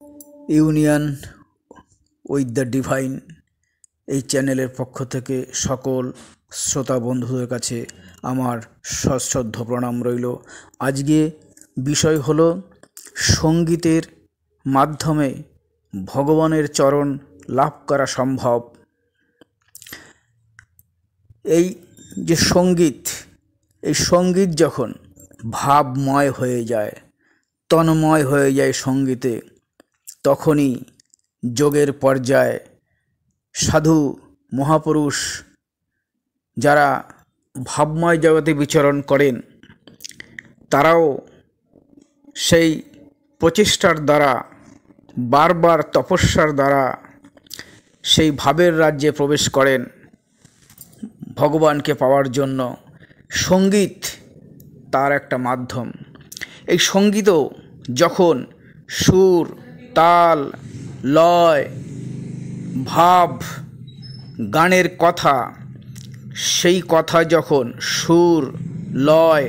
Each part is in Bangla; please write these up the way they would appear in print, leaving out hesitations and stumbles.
ইউনিয়ন উইথ দ্য ডিভাইন এই চ্যানেলের পক্ষ থেকে সকল শ্রোতা বন্ধুদের কাছে আমার সশ্রদ্ধ প্রণাম রইল। আজকে বিষয় হলো সঙ্গীতের মাধ্যমে ভগবানের চরণ লাভ করা সম্ভব। এই যে সঙ্গীত, এই সঙ্গীত যখন ভাবময় হয়ে যায়, তন্ময় হয়ে যায় সঙ্গীতে, তখনই যোগের পর্যায়ে সাধু মহাপুরুষ যারা ভাবময় জগতে বিচরণ করেন, তারাও সেই প্রচেষ্টার দ্বারা, বারবার তপস্যার দ্বারা সেই ভাবের রাজ্যে প্রবেশ করেন ভগবানকে পাওয়ার জন্য। সঙ্গীত তার একটা মাধ্যম। এই সঙ্গীতও যখন সুর, তাল, লয়, ভাব, গানের কথা, সেই কথা যখন সুর, লয়,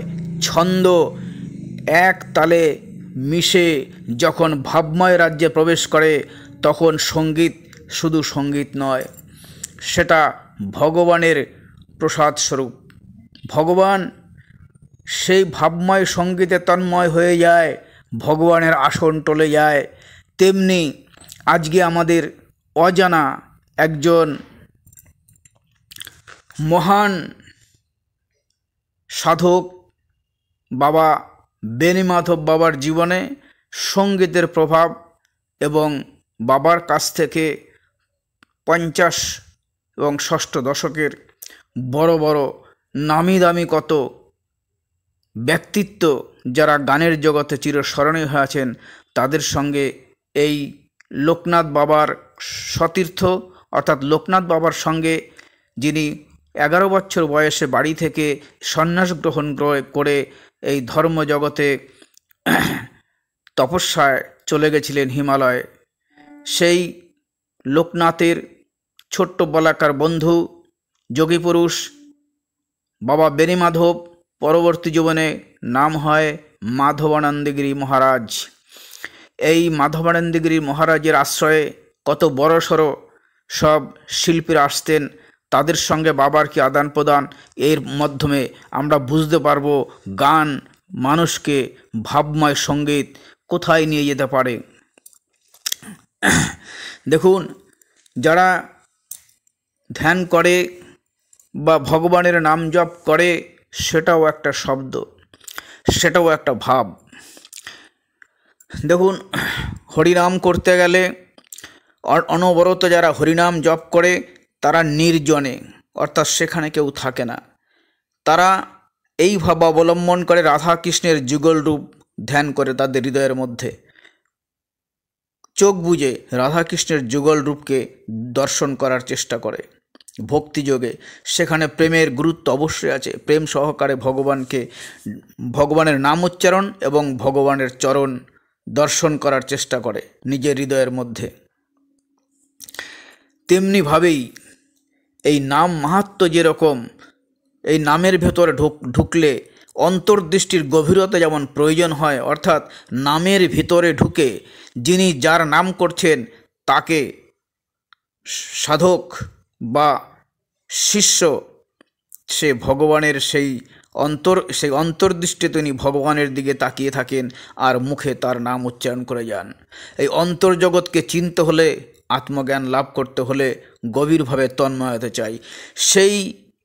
ছন্দ এক তালে মিশে যখন ভাবময় রাজ্যে প্রবেশ করে, তখন সঙ্গীত শুধু সঙ্গীত নয়, সেটা ভগবানের প্রসাদ স্বরূপ। ভগবান সেই ভাবময় সঙ্গীতে তন্ময় হয়ে যায়, ভগবানের আসন টলে যায়। তেমনি আজকে আমাদের অজানা একজন মহান সাধক বাবা বেণীমাধব বাবার জীবনে সঙ্গীতের প্রভাব এবং বাবার কাছ থেকে 50 এবং ষষ্ঠ দশকের বড় বড় নামি দামি কত ব্যক্তিত্ব যারা গানের জগতে চিরস্মরণীয় হয়ে আছেন, তাদের সঙ্গে এই লোকনাথ বাবার সতীর্থ অর্থাৎ লোকনাথ বাবার সঙ্গে, যিনি 11 বছর বয়সে বাড়ি থেকে সন্ন্যাস গ্রহণ করে এই ধর্মজগতে তপস্যায় চলে গেছিলেন হিমালয়ে, সেই লোকনাথের ছোট্ট বলাকার বন্ধু যোগী পুরুষ বাবা বেণীমাধব পরবর্তী জীবনে নাম হয় মাধবানন্দগিরি মহারাজ। এই মাধবানন্দগিরি মহারাজের আশ্রয়ে কত বড়সড় সব শিল্পীরা আসতেন, তাদের সঙ্গে বাবার কি আদান প্রদান, এর মাধ্যমে আমরা বুঝতে পারবো গান মানুষকে ভাবময় সঙ্গীত কোথায় নিয়ে যেতে পারে। দেখুন, যারা ধ্যান করে বা ভগবানের নাম জপ করে, সেটাও একটা শব্দ, সেটাও একটা ভাব। দেখুন, হরিনাম করতে গেলে অনবরত যারা হরিনাম জপ করে, তারা নির্জনে, অর্থাৎ সেখানে কেউ থাকে না, তারা এই ভাব অবলম্বন করে রাধা কৃষ্ণের যুগল রূপ ধ্যান করে তাদের হৃদয়ের মধ্যে। চোখ বুজে রাধাকৃষ্ণের যুগল রূপকে দর্শন করার চেষ্টা করে ভক্তিযোগে। সেখানে প্রেমের গুরুত্ব অবশ্যই আছে। প্রেম সহকারে ভগবানের নাম উচ্চারণ এবং ভগবানের চরণ দর্শন করার চেষ্টা করে নিজের হৃদয়ের মধ্যে। তেমনিভাবেই এই নাম মাহাত্ম্য যেরকম, এই নামের ভেতরে ঢুকলে অন্তর্দৃষ্টির গভীরতা যেমন প্রয়োজন হয়, অর্থাৎ নামের ভিতরে ঢুকে যিনি যার নাম করছেন তাকে সাধক বা শিষ্য, সে ভগবানের সেই অন্তর্দৃষ্টি তিনি ভগবানের দিকে তাকিয়ে থাকেন আর মুখে তার নাম উচ্চারণ করে যান। এই অন্তর্জগৎকে চিনতে হলে, আত্মজ্ঞান লাভ করতে হলে গভীরভাবে তন্ময় হতে চাই। সেই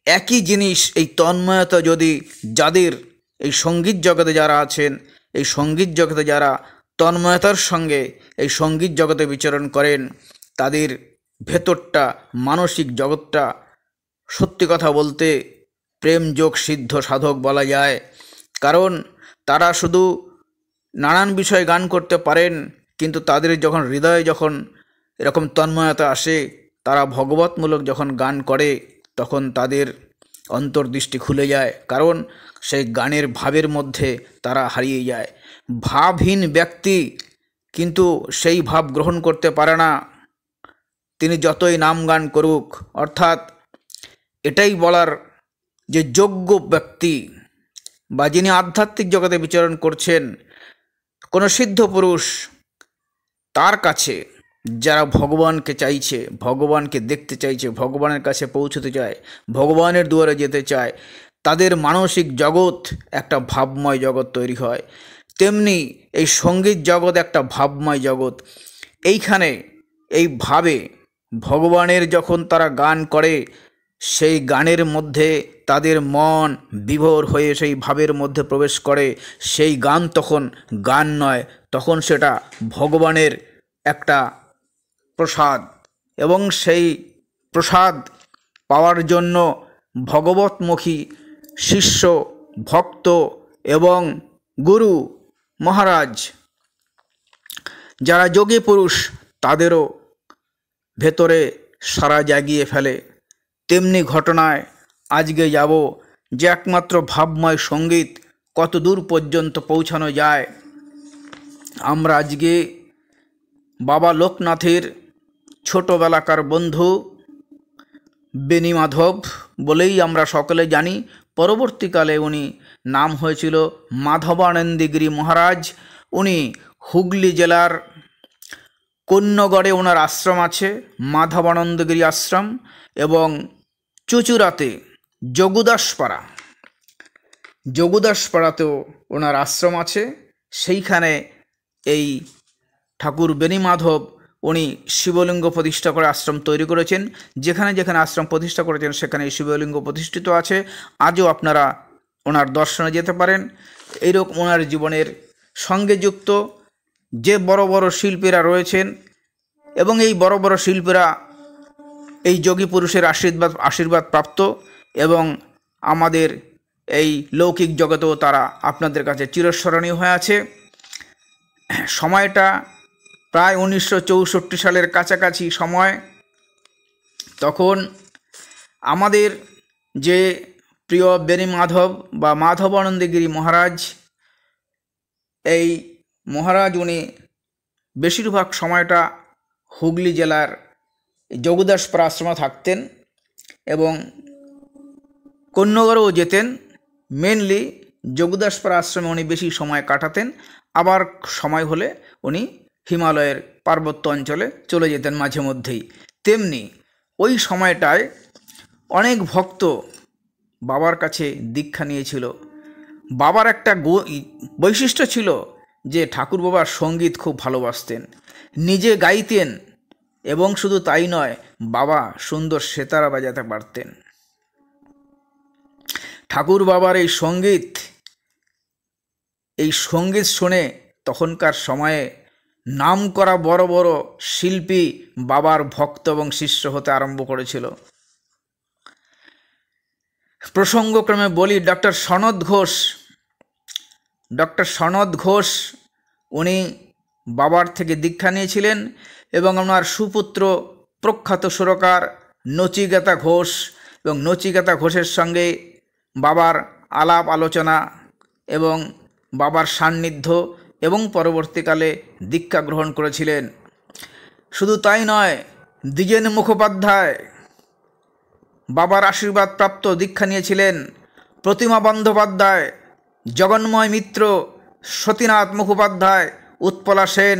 একই জিনিস, এই তন্ময়তা যদি যাদের এই সঙ্গীত জগতে যারা আছেন, এই সঙ্গীত জগতে যারা তন্ময়তার সঙ্গে এই সঙ্গীত জগতে বিচরণ করেন, তাদের ভেতরটা, মানসিক জগৎটা সত্যি কথা বলতে প্রেম যোগ সিদ্ধ সাধক বলা যায়। কারণ তারা শুধু নানান বিষয়ে গান করতে পারেন, কিন্তু তাদের যখন হৃদয়ে যখন এরকম তন্ময়তা আসে, তারা ভগবতমূলক যখন গান করে, তখন তাদের অন্তর্দৃষ্টি খুলে যায়, কারণ সেই গানের ভাবের মধ্যে তারা হারিয়ে যায়। ভাবহীন ব্যক্তি কিন্তু সেই ভাব গ্রহণ করতে পারে না, তিনি যতই নাম গান করুক। অর্থাৎ এটাই বলার যে যোগ্য ব্যক্তি বা যিনি আধ্যাত্মিক জগতে বিচরণ করছেন, কোনো সিদ্ধ পুরুষ তার কাছে যারা ভগবানকে চাইছে, ভগবানকে দেখতে চাইছে, ভগবানের কাছে পৌঁছতে চায়, ভগবানের দুয়ারে যেতে চায়, তাদের মানসিক জগৎ একটা ভাবময় জগৎ তৈরি হয়। তেমনি এই সঙ্গীত জগৎ একটা ভাবময় জগৎ। এইখানে এই ভাবে ভগবানের যখন তারা গান করে, সেই গানের মধ্যে তাদের মন বিভোর হয়ে সেই ভাবের মধ্যে প্রবেশ করে। সেই গান তখন গান নয়, তখন সেটা ভগবানের একটা প্রসাদ, এবং সেই প্রসাদ পাওয়ার জন্য ভগবতমুখী শিষ্য, ভক্ত এবং গুরু মহারাজ যারা যোগী পুরুষ, তাদেরও ভেতরে সারা জাগিয়ে ফেলে। তেমনি ঘটনায় আজকে যাব যে একমাত্র ভাবময় সঙ্গীত কত দূর পর্যন্ত পৌঁছানো যায়। আমরা আজকে বাবা লোকনাথের ছোটবেলাকার বন্ধু বেনি মাধব বলেই আমরা সকলে জানি। পরবর্তীকালে উনি নাম হয়েছিল মাধবানন্দগিরি মহারাজ। উনি হুগলি জেলার কন্যগড়ে ওনার আশ্রম আছে, মাধবানন্দগিরি আশ্রম, এবং চুচুড়াতে যোগুদাসপাড়াতেও ওনার আশ্রম আছে। সেইখানে এই ঠাকুর বেনি মাধব উনি শিবলিঙ্গ প্রতিষ্ঠা করে আশ্রম তৈরি করেছেন। যেখানে যেখানে আশ্রম প্রতিষ্ঠা করেছেন সেখানে শিবলিঙ্গ প্রতিষ্ঠিত আছে। আজও আপনারা ওনার দর্শনে যেতে পারেন। এইরকম ওনার জীবনের সঙ্গে যুক্ত যে বড় বড় শিল্পীরা রয়েছেন, এবং এই বড় বড় শিল্পীরা এই যোগী পুরুষের আশীর্বাদ প্রাপ্ত, এবং আমাদের এই লৌকিক জগতেও তারা আপনাদের কাছে চিরস্মরণীয় হয়ে আছে। সময়টা প্রায় 1964 সালের কাছাকাছি সময়। তখন আমাদের যে প্রিয় বেনি মাধব বা মাধবানন্দগিরি মহারাজ, এই মহারাজ উনি বেশিরভাগ সময়টা হুগলি জেলার যোগুদাসপাড়া আশ্রমে থাকতেন এবং কন্যগড়েও যেতেন। মেনলি যোগুদাসপাড়া আশ্রমে উনি বেশি সময় কাটাতেন, আবার সময় হলে উনি হিমালয়ের পার্বত্য অঞ্চলে চলে যেতেন মাঝে মধ্যেই। তেমনি ওই সময়টায় অনেক ভক্ত বাবার কাছে দীক্ষা নিয়েছিল। বাবার একটা বৈশিষ্ট্য ছিল যে ঠাকুর বাবার সঙ্গীত খুব ভালোবাসতেন, নিজে গাইতেন, এবং শুধু তাই নয়, বাবা সুন্দর সেতারা বাজাতে পারতেন। ঠাকুর বাবার এই সঙ্গীত শুনে তখনকার সময়ে নামকরা বড় বড় শিল্পী বাবার ভক্ত এবং শিষ্য হতে আরম্ভ করেছিল। প্রসঙ্গক্রমে বলি, ডক্টর সনৎ ঘোষ উনি বাবার থেকে দীক্ষা নিয়েছিলেন, এবং ওনার সুপুত্র প্রখ্যাত সুরকার নচিকেতা ঘোষ, এবং নচিকেতা ঘোষের সঙ্গে বাবার আলাপ আলোচনা এবং বাবার সান্নিধ্য, এবং পরবর্তীকালে দীক্ষা গ্রহণ করেছিলেন। শুধু তাই নয়, দ্বিজেন মুখোপাধ্যায় বাবার আশীর্বাদ প্রাপ্ত দীক্ষা নিয়েছিলেন। প্রতিমা বন্দ্যোপাধ্যায়, জগন্ময় মিত্র, সতীনাথ মুখোপাধ্যায়, উৎপলা সেন,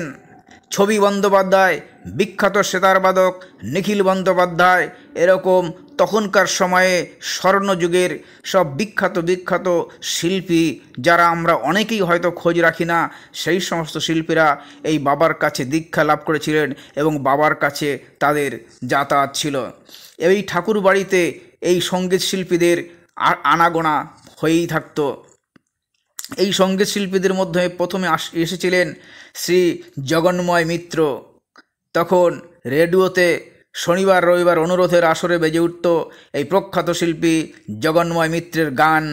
ছবি বন্দ্যোপাধ্যায়, বিখ্যাত সেতারবাদক নিখিল বন্দ্যোপাধ্যায়, এরকম তখনকার সময়ে স্বর্ণযুগের সব বিখ্যাত শিল্পী, যারা আমরা অনেকেই হয়তো খোঁজ রাখি না, সেই সমস্ত শিল্পীরা এই বাবার কাছে দীক্ষা লাভ করেছিলেন, এবং বাবার কাছে তাদের যাতায়াত ছিল। এই ঠাকুর বাড়িতে এই সঙ্গীত শিল্পীদের আনাগোনা হয়েই থাকত। এই সঙ্গীত শিল্পীদের মধ্যে প্রথমে এসেছিলেন শ্রী জগন্ময় মিত্র। তখন রেডিওতে শনিবার রবিবার অনুরোধের আসরে বেজে উঠত এই প্রখ্যাত শিল্পী জগন্ময় মিত্রের গান,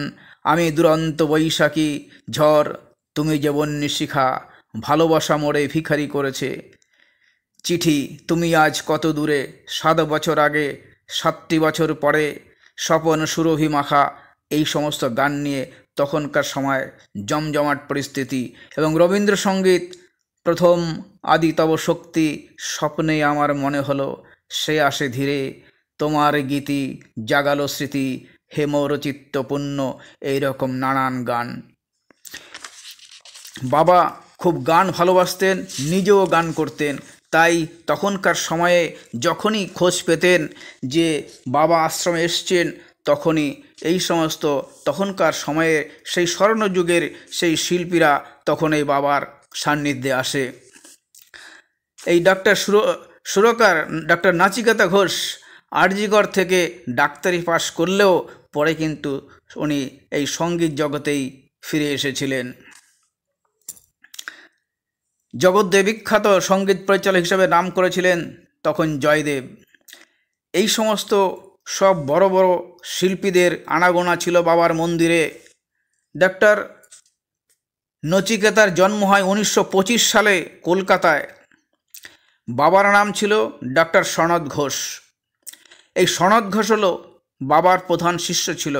আমি দুরন্ত বৈশাখী ঝড়, তুমি যে বন্যী শিখা, ভালোবাসা মোড়ে ভিখারি করেছে, চিঠি তুমি আজ কত দূরে, 7 বছর আগে, 7টি বছর পরে, স্বপন সুরভি মাখা। এই সমস্ত গান নিয়ে তখনকার সময় জমজমাট পরিস্থিতি। এবং রবীন্দ্রসঙ্গীত, প্রথম আদি তব শক্তি, স্বপ্নে আমার মনে হলো, সে আসে ধীরে, তোমার গীতি জাগালো স্মৃতি, হে মোর চিত্ত পুণ্য, এইরকম নানান গান। বাবা খুব গান ভালোবাসতেন, নিজেও গান করতেন। তাই তখনকার সময়ে যখনই খোঁজ পেতেন যে বাবা আশ্রমে এসছেন, তখনই এই সমস্ত তখনকার সময়ে সেই স্বর্ণযুগের সেই শিল্পীরা তখন এই বাবার সান্নিধ্যে আসে। এই সুরকার ডক্টর নাচিকেতা ঘোষ আরজিকর থেকে ডাক্তারি পাশ করলেও পরে কিন্তু উনি এই সঙ্গীত জগতেই ফিরে এসেছিলেন। জগদ্দে বিখ্যাত সঙ্গীত পরিচালক হিসেবে নাম করেছিলেন তখন জয়দেব। এই সমস্ত সব বড় বড় শিল্পীদের আনাগোনা ছিল বাবার মন্দিরে। ডক্টর নচিকেতার জন্ম হয় 1925 সালে কলকাতায়। বাবার নাম ছিল ডক্টর সনৎ ঘোষ। এই সনৎ ঘোষ হলো বাবার প্রধান শিষ্য ছিল,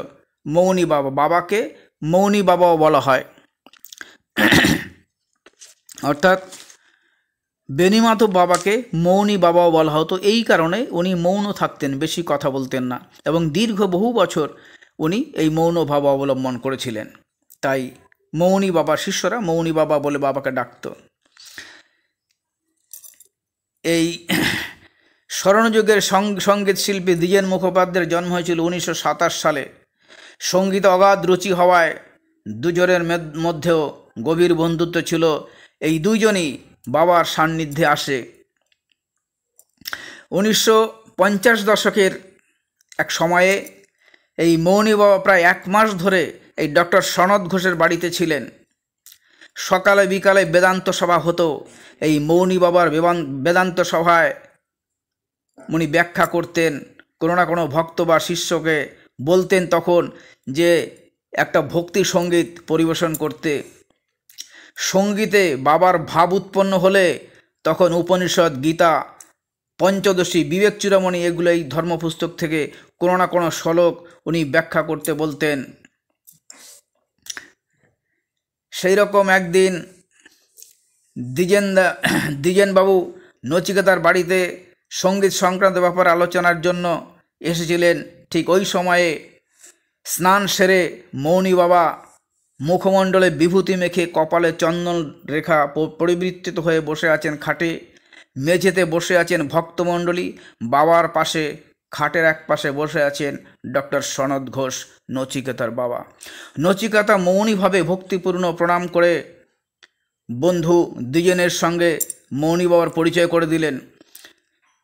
মৌনী বাবা। বাবাকে মৌনী বাবাও বলা হয়। অর্থাৎ বেণীমাধব বাবাকে মৌনী বাবাও বলা হতো। এই কারণে উনি মৌন থাকতেন, বেশি কথা বলতেন না, এবং দীর্ঘ বহু বছর উনি এই মৌন ভাব অবলম্বন করেছিলেন। তাই মৌনী বাবার শিষ্যরা মৌনী বাবা বলে বাবাকে ডাকত। এই স্বর্ণযুগের সঙ্গীত শিল্পী দ্বিজেন মুখোপাধ্যায়ের জন্ম হয়েছিল 1927 সালে। সঙ্গীত অগাধ রুচি হওয়ায় দুজনের মধ্যেও গভীর বন্ধুত্ব ছিল। এই দুইজনই বাবার সান্নিধ্যে আসে। 1950 দশকের এক সময়ে এই মৌনী বাবা প্রায় 1 মাস ধরে এই ডক্টর সনৎ ঘোষের বাড়িতে ছিলেন। সকালে বিকালে বেদান্ত সভা হতো। এই মৌনী বাবার বেদান্ত সভায় উনি ব্যাখ্যা করতেন। কোনো না কোনো ভক্ত বা শিষ্যকে বলতেন তখন যে একটা ভক্তি সঙ্গীত পরিবেশন করতে। সঙ্গীতে বাবার ভাব উৎপন্ন হলে তখন উপনিষদ, গীতা, পঞ্চদশী, বিবেক চূড়ামণি এগুলো এই ধর্মপুস্তক থেকে কোনো না কোনো শ্লোক উনি ব্যাখ্যা করতে বলতেন। সেই রকম একদিন দ্বিজেনবাবু নচিকেতার বাড়িতে সঙ্গীত সংক্রান্ত ব্যাপারে আলোচনার জন্য এসেছিলেন। ঠিক ওই সময়ে স্নান সেরে মৌনী বাবা মুখমণ্ডলে বিভূতি মেখে কপালে চন্দন রেখা পরিবৃত্তিত হয়ে বসে আছেন খাটে। মেঝেতে বসে আছেন ভক্তমণ্ডলী। বাবার পাশে খাটের এক পাশে বসে আছেন ডক্টর সনৎ ঘোষ, নচিকেতার বাবা। নচিকেতা মৌনীভাবে ভক্তিপূর্ণ প্রণাম করে বন্ধু দ্বিজেনের সঙ্গে মৌনী বাবার পরিচয় করে দিলেন।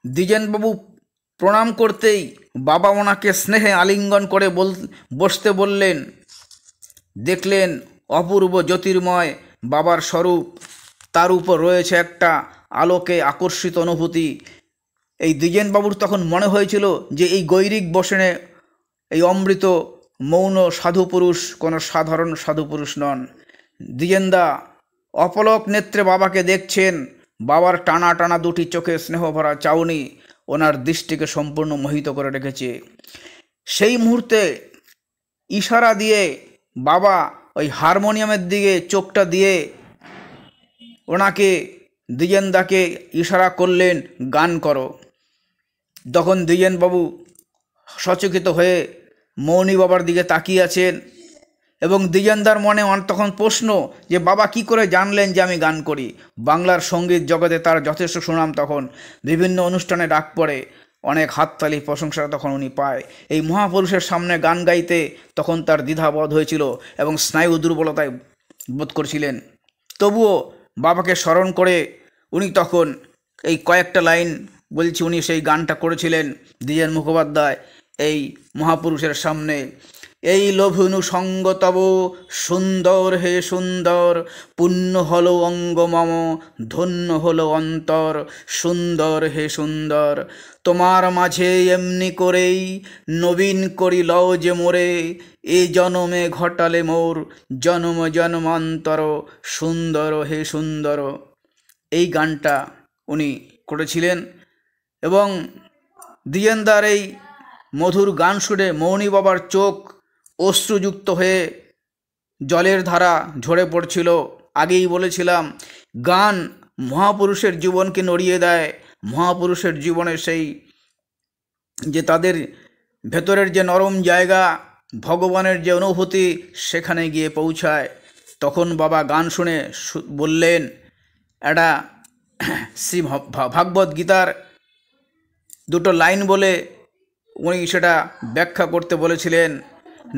দ্বিজেনবাবু প্রণাম করতেই বাবা ওনাকে স্নেহে আলিঙ্গন করে বসতে বললেন। দেখলেন অপূর্ব জ্যোতির্ময় বাবার স্বরূপ, তার উপর রয়েছে একটা আলোকে আকর্ষিত অনুভূতি। এই দ্বিজেনবাবুর তখন মনে হয়েছিল যে এই গৈরিক বসনে এই অমৃত মৌন সাধুপুরুষ কোনো সাধারণ সাধুপুরুষ নন। দ্বিজেনদা অপলক নেত্রে বাবাকে দেখছেন। বাবার টানা টানা দুটি চোখে স্নেহভরা চাউনি ওনার দৃষ্টিকে সম্পূর্ণ মোহিত করে রেখেছে। সেই মুহূর্তে ইশারা দিয়ে বাবা ওই হারমোনিয়ামের দিকে চোখটা দিয়ে ওনাকে, দ্বিজেনদাকে ইশারা করলেন, গান করো। তখন দ্বিজেনবাবু সচকিত হয়ে মৌনী বাবার দিকে তাকিয়ে আছেন এবং দ্বিজেনদার মনে তখন প্রশ্ন যে বাবা কি করে জানলেন যে আমি গান করি। বাংলার সঙ্গীত জগতে তার যথেষ্ট সুনাম, তখন বিভিন্ন অনুষ্ঠানে ডাক পড়ে, অনেক হাততালি প্রশংসা তখন উনি পায়। এই মহাপুরুষের সামনে গান গাইতে তখন তার দ্বিধাবোধ হয়েছিল এবং স্নায়ু দুর্বলতায় বোধ করছিলেন। তবুও বাবাকে স্মরণ করে উনি তখন এই কয়েকটা লাইন বলছি, উনি সেই গানটা করেছিলেন দ্বিজেন মুখোপাধ্যায় এই মহাপুরুষের সামনে। এই লভুনু সঙ্গ তব সুন্দর হে সুন্দর, পুণ্য হলো অঙ্গ মম, ধন্য হলো অন্তর, সুন্দর হে সুন্দর। তোমার মাঝে এমনি করেই নবীন করি লও যে মোরে, এ জনমে ঘটালে মোর জনম জন্মান্তর, সুন্দর হে সুন্দর। এই গানটা উনি করেছিলেন এবং দ্বিজেনদার এই মধুর গান শুনে মৌনী বাবার চোখ অশ্রুযুক্ত হয়ে জলের ধারা ঝরে পড়ছিল। আগেই বলেছিলাম গান মহাপুরুষের জীবনকে নড়িয়ে দেয়। মহাপুরুষের জীবনে সেই যে তাদের ভেতরের যে নরম জায়গা, ভগবানের যে অনুভূতি সেখানে গিয়ে পৌঁছায়। তখন বাবা গান শুনে বললেন, একটা শ্রী ভাগবত গীতার দুটো লাইন বলে উনি সেটা ব্যাখ্যা করতে বলেছিলেন।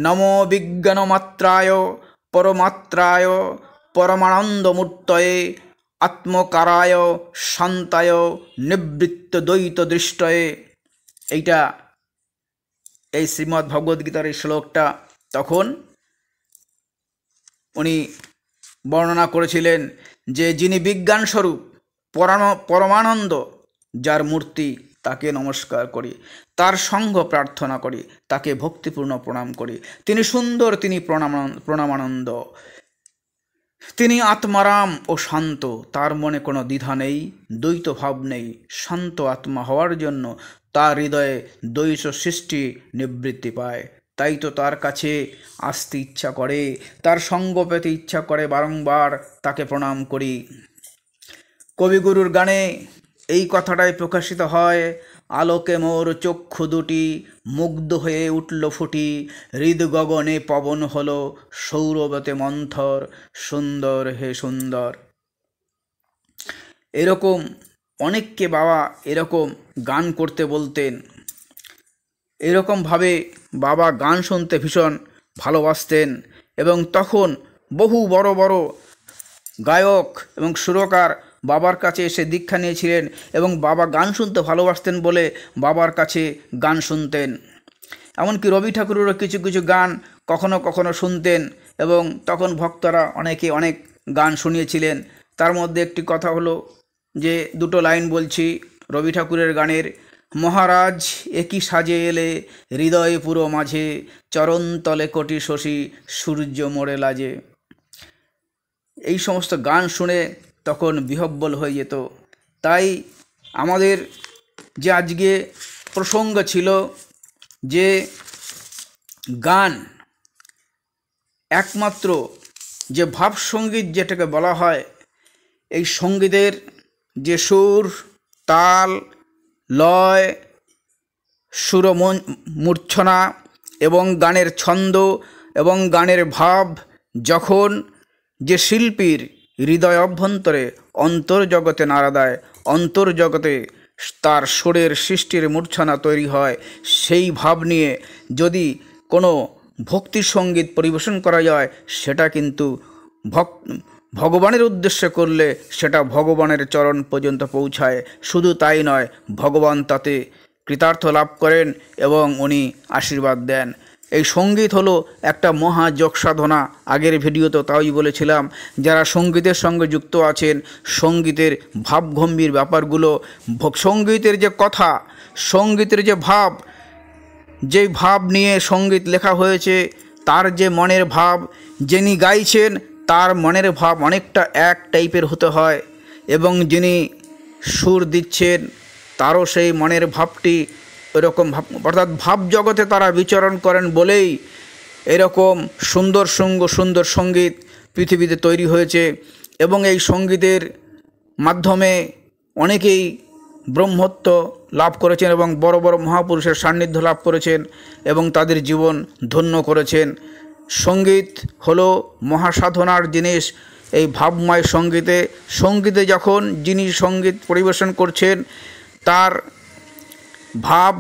নমো বিজ্ঞানমাত্রায় পরমাত্রায় পরমানন্দমূর্তয়ে আত্মকারায় শান্তায় নিবৃত্ত দ্বৈত দৃষ্টয়ে। এই শ্রীমদ্ ভগবদ্গীতার এই শ্লোকটা তখন উনি বর্ণনা করেছিলেন যে যিনি বিজ্ঞান স্বরূপ পরমানন্দ, যার মূর্তি, তাকে নমস্কার করি, তার সঙ্গ প্রার্থনা করি, তাকে ভক্তিপূর্ণ প্রণাম করি। তিনি সুন্দর, তিনি প্রণামানন্দ, তিনি আত্মারাম ও শান্ত, তার মনে কোনো দ্বিধা নেই, দ্বৈত ভাব নেই। শান্ত আত্মা হওয়ার জন্য তার হৃদয়ে দ্বৈত সৃষ্টি নিবৃত্তি পায়। তাই তো তার কাছে আসতে ইচ্ছা করে, তার সঙ্গ পেতে ইচ্ছা করে, বারংবার তাকে প্রণাম করি। কবিগুরুর গানে এই কথাটাই প্রকাশিত হয়। আলোকে মোর চক্ষু দুটি মুগ্ধ হয়ে উঠল ফুটি, হৃদ গগনে পবন হলো সৌরভতে মন্থর, সুন্দর হে সুন্দর। এরকম অনেককে বাবা এরকম গান করতে বলতেন। এরকমভাবে বাবা গান শুনতে ভীষণ ভালোবাসতেন এবং তখন বহু বড় বড় গায়ক এবং সুরকার বাবার কাছে এসে দীক্ষা নিয়েছিলেন এবং বাবা গান শুনতে ভালোবাসতেন বলে বাবার কাছে গান শুনতেন। এমনকি রবি ঠাকুরেরও কিছু কিছু গান কখনো কখনো শুনতেন এবং তখন ভক্তরা অনেকে অনেক গান শুনিয়েছিলেন। তার মধ্যে একটি কথা হলো যে দুটো লাইন বলছি রবি ঠাকুরের গানের। মহারাজ একই সাজে এলে হৃদয়ে পুরো মাঝে, চরণ তলে কোটি শশী সূর্য মোড়ে লাজে। এই সমস্ত গান শুনে তখন বিহ্বল হয়ে যেত। তাই আমাদের যে আজকে প্রসঙ্গ ছিল যে গান একমাত্র যে ভাব সঙ্গীত যেটাকে বলা হয়, এই সঙ্গীতের যে সুর, তাল, লয়, সুর মূর্ছনা এবং গানের ছন্দ এবং গানের ভাব যখন যে শিল্পীর হৃদয় অভ্যন্তরে অন্তর্জগতে নাড়া দেয়, অন্তর্জগতে তার সুরের সৃষ্টির মূর্ছনা তৈরি হয়, সেই ভাব নিয়ে যদি কোনো ভক্তি সঙ্গীত পরিবেশন করা যায় সেটা কিন্তু ভগবানের উদ্দেশ্যে করলে সেটা ভগবানের চরণ পর্যন্ত পৌঁছায়। শুধু তাই নয়, ভগবান তাতে কৃতার্থ লাভ করেন এবং উনি আশীর্বাদ দেন। এই সঙ্গীত হলো একটা মহাযোগ সাধনা। আগের ভিডিওতে তাই বলেছিলাম, যারা সঙ্গীতের সঙ্গে যুক্ত আছেন, সঙ্গীতের ভাবগম্ভীর ব্যাপারগুলো, সঙ্গীতের যে কথা, সঙ্গীতের যে ভাব, যেই ভাব নিয়ে সঙ্গীত লেখা হয়েছে, তার যে মনের ভাব, যিনি গাইছেন তার মনের ভাব অনেকটা এক টাইপের হতে হয় এবং যিনি সুর দিচ্ছেন তারও সেই মনের ভাবটি এরকম ভাব, অর্থাৎ ভাব জগতে তারা বিচরণ করেন বলেই এরকম সুন্দর সুন্দর সঙ্গীত পৃথিবীতে তৈরি হয়েছে। এবং এই সঙ্গীতের মাধ্যমে অনেকেই ব্রহ্মত্ব লাভ করেছেন এবং বড় বড় মহাপুরুষের সান্নিধ্য লাভ করেছেন এবং তাদের জীবন ধন্য করেছেন। সঙ্গীত হলো মহাসাধনার জিনিস। এই ভাবময় সঙ্গীতে যখন যিনি সঙ্গীত পরিবেশন করছেন, তার ভাব,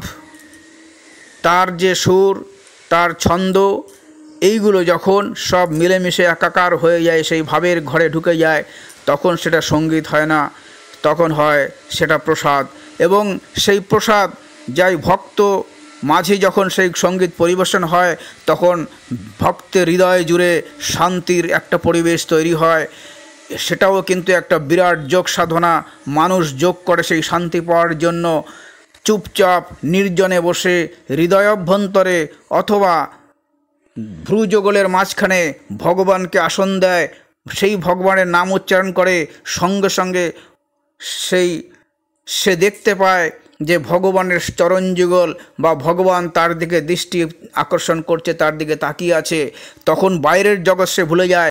তার যে সুর, তার ছন্দ, এইগুলো যখন সব মিলেমিশে একাকার হয়ে যায়, সেই ভাবের ঘরে ঢুকে যায়, তখন সেটা সঙ্গীত হয় না, তখন হয় সেটা প্রসাদ। এবং সেই প্রসাদ যাই ভক্ত মাঝে যখন সেই সঙ্গীত পরিবেশন হয়, তখন ভক্তের হৃদয় জুড়ে শান্তির একটা পরিবেশ তৈরি হয়। সেটাও কিন্তু একটা বিরাট যোগ সাধনা। মানুষ যোগ করে সেই শান্তি পাওয়ার জন্য। চুপচাপ নির্জনে বসে হৃদয় অভ্যন্তরে অথবা ভ্রুযুগলের মাঝখানে ভগবানকে আসন দেয়, সেই ভগবানের নাম উচ্চারণ করে, সঙ্গে সঙ্গে সে দেখতে পায় যে ভগবানের চরণযুগল বা ভগবান তার দিকে দৃষ্টি আকর্ষণ করছে, তার দিকে তাকিয়ে আছে। তখন বাইরের জগৎ সে ভুলে যায়।